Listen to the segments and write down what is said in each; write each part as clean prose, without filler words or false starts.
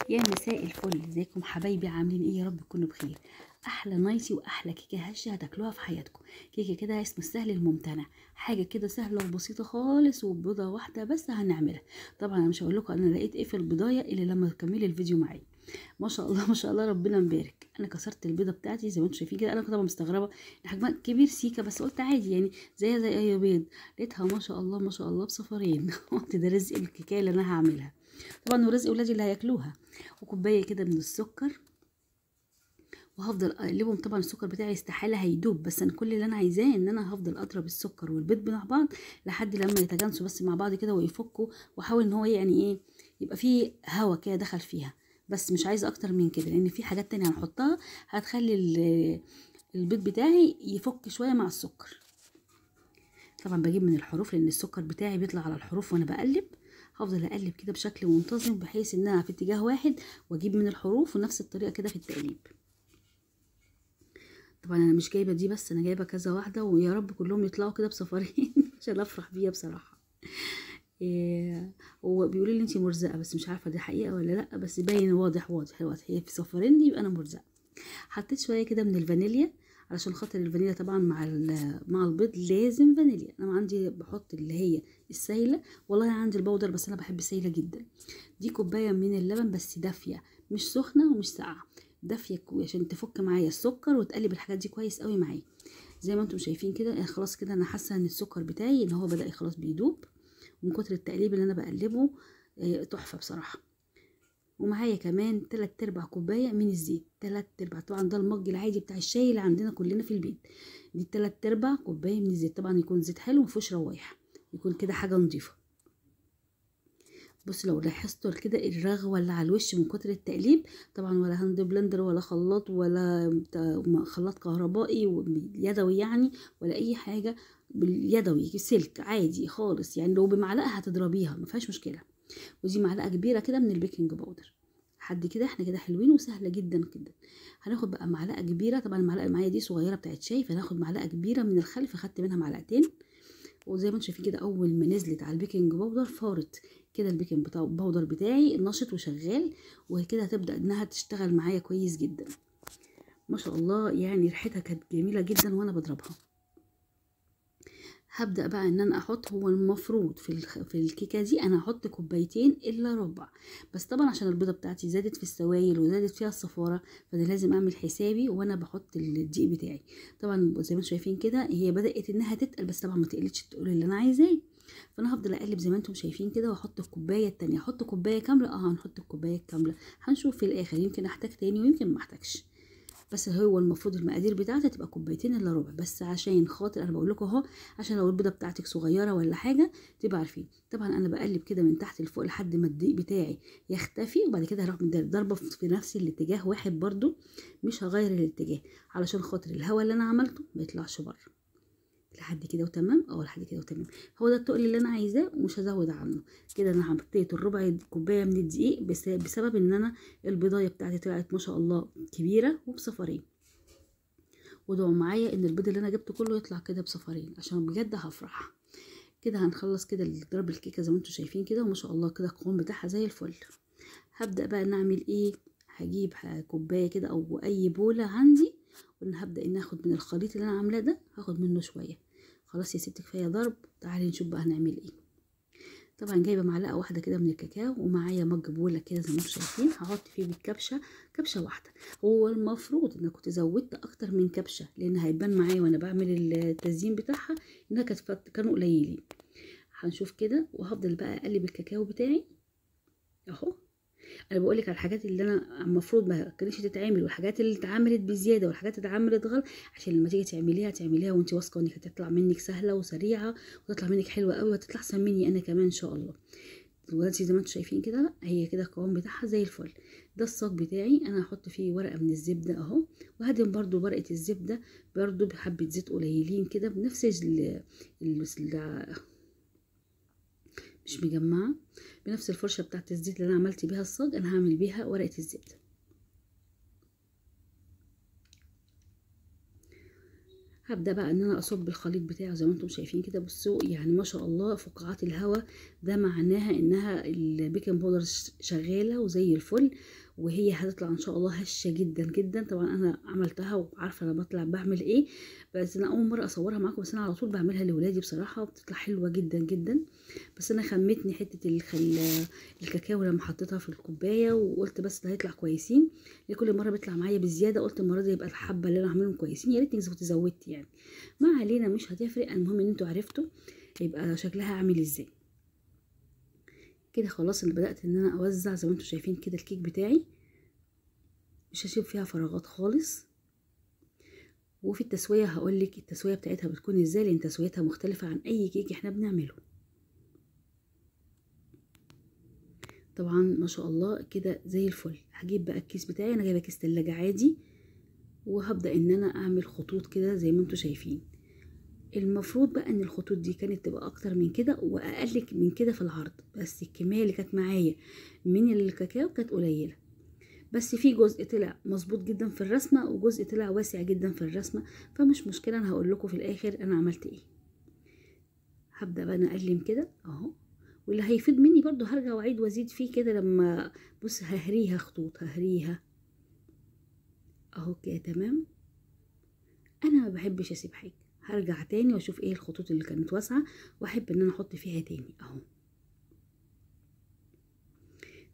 يا مساء الفل، ازيكم حبايبي؟ عاملين ايه؟ يا رب تكونوا بخير. احلى نايتي واحلى كيكه هشه هتاكلوها في حياتكم. كيكه كده اسمه السهل الممتنع، حاجه كده سهله وبسيطه خالص، وبيضه واحده بس هنعملها. طبعا انا مش هقول لكم انا لقيت ايه في البضايه الا لما تكملي الفيديو معايا. ما شاء الله ما شاء الله، ربنا مبارك. انا كسرت البيضه بتاعتي زي ما انتم شايفين كده. انا كنت طبعا مستغربه ان حجمها كبير سيكه، بس قلت عادي يعني زيها زي اي بيض. لقيتها ما شاء الله ما شاء الله بصفرين. قلت ده رزق الكيكه اللي انا هعملها طبعا، ورزق ولادي اللي هياكلوها. وكوبايه كده من السكر، وهفضل اقلبهم. طبعا السكر بتاعي استحاله هيدوب، بس انا كل اللي انا عايزاه ان انا هفضل اضرب السكر والبيض مع بعض لحد لما يتجانسوا بس مع بعض كده ويفكوا. واحاول ان هو يعني ايه، يبقى فيه هوا كده دخل فيها. بس مش عايزه اكتر من كده، لان في حاجات تانية هنحطها هتخلي البيض بتاعي يفك شويه مع السكر. طبعا بجيب من الحروف لان السكر بتاعي بيطلع على الحروف وانا بقلب. هفضل اقلب كده بشكل منتظم بحيث ان انا في اتجاه واحد، واجيب من الحروف ونفس الطريقه كده في التقليب. طبعا انا مش جايبه دي بس، انا جايبه كذا واحده، ويا رب كلهم يطلعوا كده بصفارين عشان افرح بيها بصراحه. إيه، هو بيقولوا لي انتي مرزقه، بس مش عارفه دي حقيقه ولا لا، بس باين واضح واضح واضح هي في صفارين دي، يبقى انا مرزقه. حطيت شويه كده من الفانيليا، علشان خاطر الفانيليا طبعا مع البيض لازم فانيليا. انا عندي بحط اللي هي السايله، والله عندي البودر بس انا بحب السايله جدا. دي كوبايه من اللبن بس دافيه، مش سخنه ومش ساقعه، دافيه عشان تفك معايا السكر وتقلب الحاجات دي كويس قوي معايا. زي ما انتم شايفين كده. يعني خلاص كده انا حاسه ان السكر بتاعي ان هو بدأ خلاص بيدوب من كتر التقليب اللي انا بقلبه. تحفه بصراحه. ومعايا كمان 3/4 كوبايه من الزيت. 3/4 طبعا ده المج العادي بتاع الشاي اللي عندنا كلنا في البيت. دي 3/4 كوبايه من الزيت. طبعا يكون زيت حلو مفيهوش روايح، يكون كده حاجه نظيفه. بص لو لاحظتوا كده الرغوه اللي على الوش من كتر التقليب. طبعا ولا هاند بلندر ولا خلاط ولا خلاط كهربائي يدوي يعني، ولا اي حاجه. باليدوي سلك عادي خالص يعني، لو بمعلقه هتضربيها ما فيهاش مشكله. ودي معلقه كبيره كده من البيكنج باودر. لحد كده احنا كده حلوين وسهله جدا جدا. هناخد بقى معلقه كبيره، طبعا المعلقه اللي معايا دي صغيره بتاعت شاي، فناخد معلقه كبيره من الخل، فخدت منها معلقتين. وزي ما انتم شايفين كده اول ما نزلت على البيكنج باودر فارت كده البيكنج باودر بتاعي نشط وشغال، وكده هتبدا انها تشتغل معايا كويس جدا. ما شاء الله يعني ريحتها كانت جميله جدا وانا بضربها. هبدأ بقى ان انا احط، هو المفروض في الكيكه دي انا هحط كوبايتين الا ربع، بس طبعا عشان البيضه بتاعتي زادت في السوائل وزادت فيها الصفاره، فانا لازم اعمل حسابي وانا بحط الدقيق بتاعي. طبعا زي ما انتم شايفين كده هي بدات انها تتقل، بس طبعا ما تقلتش تقول اللي انا عايزاه. فانا هفضل اقلب زي ما انتم شايفين كده، واحط الكوبايه التانية. احط كوبايه كامله، هنحط الكوبايه الكامله. هنشوف في الاخر، يمكن احتاج تاني ويمكن ما احتاجش. بس هو المفروض المقادير بتاعتها تبقى كوبايتين الا ربع، بس عشان خاطر انا بقول لكم اهو، عشان لو البيضه بتاعتك صغيره ولا حاجه تبقى عارفين. طبعا انا بقلب كده من تحت لفوق لحد ما الدقيق بتاعي يختفي، وبعد كده هروح ضربه في نفس الاتجاه واحد برضو، مش هغير الاتجاه علشان خاطر الهواء اللي انا عملته ما يطلعش بره. لحد كده وتمام، لحد كده وتمام. هو ده التقل اللي انا عايزاه ومش هزود عنه. كده انا حطيت الربع كوبايه من الدقيق بسبب ان انا البيضايه بتاعتي طلعت ما شاء الله كبيره وبصفرين. وادعوا معايا ان البيض اللي انا جبته كله يطلع كده بصفارين عشان بجد هفرح. كده هنخلص كده ضرب الكيكه زي ما انتم شايفين كده، وما شاء الله كده القوام بتاعها زي الفل. هبدا بقى نعمل ايه. هجيب كوبايه كده او اي بوله عندي، وانا هبدا ان اخد من الخليط اللي انا عاملاه ده، هاخد منه شويه. خلاص يا ستي كفايه ضرب، تعالي نشوف بقى هنعمل ايه. طبعا جايبه معلقه واحده كده من الكاكاو، ومعايا مج بوله كده زي ما انتم شايفين، هحط فيه بالكبشه كبشه واحده. هو المفروض ان كنت زودت اكتر من كبشه، لان هيبان معايا وانا بعمل التزيين بتاعها انها كانوا قليلين. هنشوف كده، وهفضل بقى اقلب الكاكاو بتاعي اهو. انا بقول لك على الحاجات اللي انا المفروض ما كانتش تتعمل، والحاجات اللي اتعملت بزياده، والحاجات اللي اتعملت غلط، عشان لما تيجي تعمليها وانت واثقه انك هتطلع منك سهله وسريعه، وتطلع منك حلوه قوي، وهتطلع احسن مني انا كمان ان شاء الله. دلوقتي زي ما انتم شايفين كده هي كده القوام بتاعها زي الفل. ده الصاج بتاعي، انا هحط فيه ورقه من الزبده اهو، وهدم برضو ورقه الزبده برضو بحبه زيت قليلين كده بنفس مش مجمعه، بنفس الفرشه بتاعت الزيت اللي انا عملت بيها الصاج، انا هعمل بيها ورقه الزبده. هبدأ بقى ان انا اصب الخليط بتاعه زي ما انتم شايفين كده. بصوا يعني ما شاء الله فقاعات الهواء، ده معناها انها البيكنج باودر شغالة وزي الفل، وهي هتطلع ان شاء الله هشة جدا جدا. طبعا انا عملتها وعارفة انا بطلع بعمل ايه، بس انا اول مرة اصورها معاكم، بس انا على طول بعملها لولادي بصراحة، بتطلع حلوة جدا جدا. بس انا خمتني حتة الكاكاو لما حطيتها في الكوباية، وقلت بس ده هيطلع كويسين. كل مرة بيطلع معايا بزيادة، قلت المرة دي يبقى الحبة اللي انا عاملهم كويسين، يا ريتني كنت زودت يعني. ما علينا مش هتفرق، المهم ان انتوا عرفتوا يبقى شكلها عامل ازاي. كده خلاص اللي بدأت ان انا اوزع زي ما انتوا شايفين كده الكيك بتاعي، مش هسيب فيها فراغات خالص. وفي التسوية هقولك التسوية بتاعتها بتكون ازاي، لان تسويتها مختلفة عن اي كيك احنا بنعمله. طبعا ما شاء الله كده زي الفل. هجيب بقى الكيس بتاعي، انا جايبه كيس تلاجة عادي، وهبدأ ان انا اعمل خطوط كده زي ما انتوا شايفين. المفروض بقى ان الخطوط دي كانت تبقى اكتر من كده واقل من كده في العرض، بس الكميه اللي كانت معايا من الكاكاو كانت قليله. بس في جزء طلع مظبوط جدا في الرسمه، وجزء طلع واسع جدا في الرسمه، فمش مشكله، انا هقول لكم في الاخر انا عملت ايه. هبدا بقى انا اقلم كده اهو، واللي هيفيد مني برضو هرجع واعيد وازيد فيه كده لما بص ههريها خطوط، ههريها اهو كده تمام. انا ما بحبش اسيب حاجه، هرجع تاني واشوف ايه الخطوط اللي كانت واسعه واحب ان انا احط فيها تاني اهو.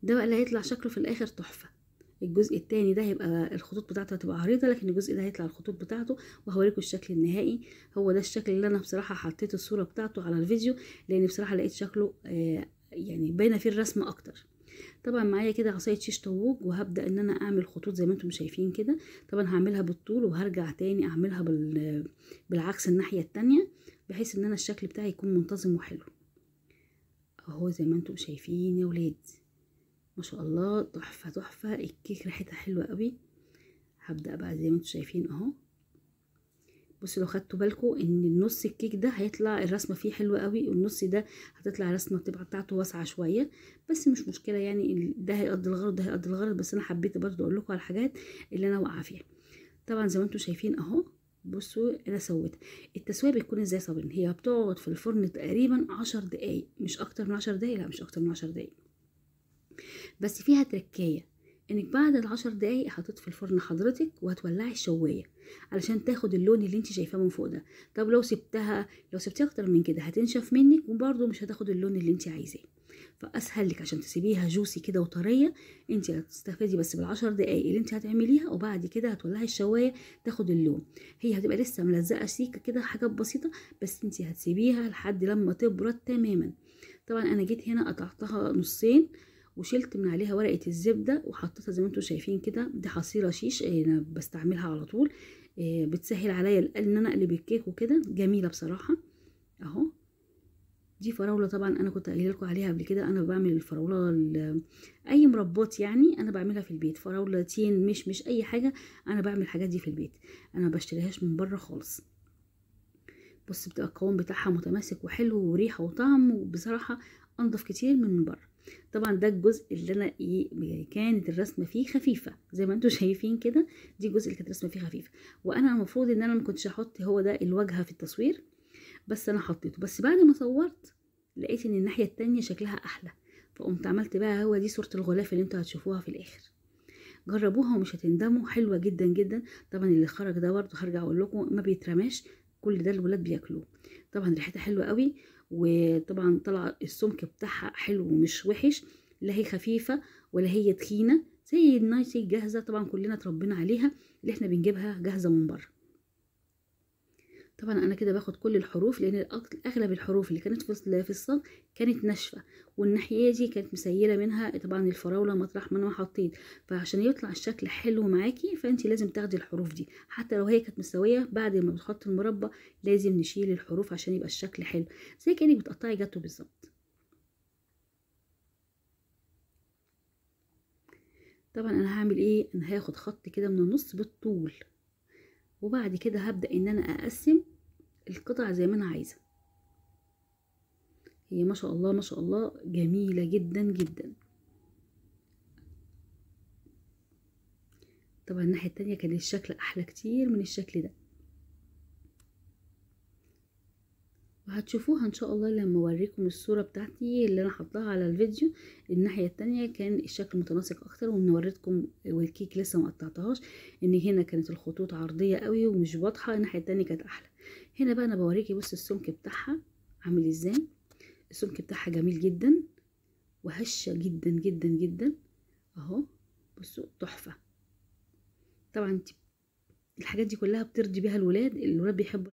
ده بقى اللي هيطلع شكله في الاخر تحفه. الجزء التاني ده هيبقى الخطوط بتاعته هتبقى عريضه، لكن الجزء ده هيطلع الخطوط بتاعته، وهوريكم الشكل النهائي. هو ده الشكل اللي انا بصراحه حطيت الصوره بتاعته على الفيديو، لان بصراحه لقيت شكله يعني باينه فيه الرسمه اكتر. طبعا معايا كده عصايه شيش طاووق، وهبدا ان انا اعمل خطوط زي ما انتم شايفين كده. طبعا هعملها بالطول وهرجع تاني اعملها بالعكس الناحيه التانية، بحيث ان انا الشكل بتاعي يكون منتظم وحلو اهو زي ما انتم شايفين يا ولاد. ما شاء الله تحفه تحفه، الكيك ريحتها حلوه قوي. هبدا بقى زي ما انتم شايفين اهو. بصوا لو خدتوا بالكم ان النص الكيك ده هيطلع الرسمه فيه حلوه قوي، والنص ده هتطلع الرسمه بتبقى بتاعته واسعه شويه، بس مش مشكله يعني، ده هيقضي الغرض ده هيقضي الغرض، بس انا حبيت برضو اقول لكم على الحاجات اللي انا واقعه فيها. طبعا زي ما انتم شايفين اهو. بصوا انا سويت. التسويه بتكون ازاي صابرين؟ هي بتقعد في الفرن تقريبا 10 دقايق، مش اكتر من 10 دقايق، لا مش اكتر من 10 دقايق. بس فيها تركايه، انك بعد ال10 دقايق هتطفي الفرن حضرتك وهتولعي الشوايه علشان تاخد اللون اللي انت شايفاه من فوق ده. طب لو سبتيها اكتر من كده هتنشف منك، وبرده مش هتاخد اللون اللي انت عايزاه. فاسهل لك عشان تسيبيها جوسي كده وطريه، انت هتستفادي بس بال10 دقايق اللي انت هتعمليها، وبعد كده هتولعي الشوايه تاخد اللون. هي هتبقى لسه ملزقه سيكه كده، حاجات بسيطه، بس انت هتسيبيها لحد لما تبرد تماما. طبعا انا جيت هنا قطعتها نصين، وشلت من عليها ورقه الزبده وحطيتها زي ما انتم شايفين كده. دي حصيره شيش انا بستعملها على طول، بتسهل عليا ان انا اقلب الكيك وكده، جميله بصراحه اهو. دي فراوله طبعا انا كنت قايله لكم عليها قبل كده، انا بعمل الفراوله اي مربات يعني انا بعملها في البيت، فراوله تين مش اي حاجه، انا بعمل الحاجات دي في البيت، انا ما بشتريهاش من بره خالص. بص بتبقى القوام بتاعها متماسك وحلو وريحه وطعم، وبصراحه انضف كتير من بره. طبعا ده الجزء اللي انا كانت الرسمه فيه خفيفه زي ما انتم شايفين كده. دي الجزء اللي كانت الرسمه فيه خفيفه، وانا المفروض ان انا ما كنتش احط هو ده الواجهه في التصوير، بس انا حطيته. بس بعد ما صورت لقيت ان الناحيه التانية شكلها احلى، فقمت عملت بقى هو دي صوره الغلاف اللي انتوا هتشوفوها في الاخر. جربوها ومش هتندموا، حلوه جدا جدا. طبعا اللي خرج ده برضه هرجع اقول لكم ما بيترماش، كل ده الولاد بياكلوه. طبعا ريحتها حلوه قوي، وطبعا طلع السمك بتاعها حلو ومش وحش، لا هي خفيفه ولا هي تخينه زي النايتي الجاهزه، طبعا كلنا اتربينا عليها اللي احنا بنجيبها جاهزه من بره. طبعا انا كده باخد كل الحروف، لان اغلب الحروف اللي كانت في الصاج كانت ناشفه، والناحيه دي كانت مسيله منها طبعا الفراوله مطرح ما انا حطيت. فعشان يطلع الشكل حلو معاكي فانت لازم تاخدي الحروف دي، حتى لو هي كانت مستويه بعد ما بتحط المربى لازم نشيل الحروف عشان يبقى الشكل حلو، زي كانك بتقطعي جاتو بالظبط. طبعا انا هعمل ايه، انا هاخد خط كده من النص بالطول، وبعد كده هبدا ان انا اقسم القطع زي ما انا عايزه. هي ما شاء الله ما شاء الله جميله جدا جدا. طبعا الناحيه التانية كان الشكل احلى كتير من الشكل ده. وهتشوفوها ان شاء الله لما اوريكم الصورة بتاعتي اللي انا حطاها على الفيديو. الناحية التانية كان الشكل متناسق اكتر، وان وريتكم والكيك لسه ما قطعتهاش ان هنا كانت الخطوط عرضية قوي ومش واضحة، الناحية التانية كانت احلى. هنا بقى انا بوريكي بص السمك بتاعها عامل ازاي. السمك بتاعها جميل جدا وهشة جدا جدا جدا اهو، بصوا تحفة. طبعا الحاجات دي كلها بترضي بيها الولاد بيحبوا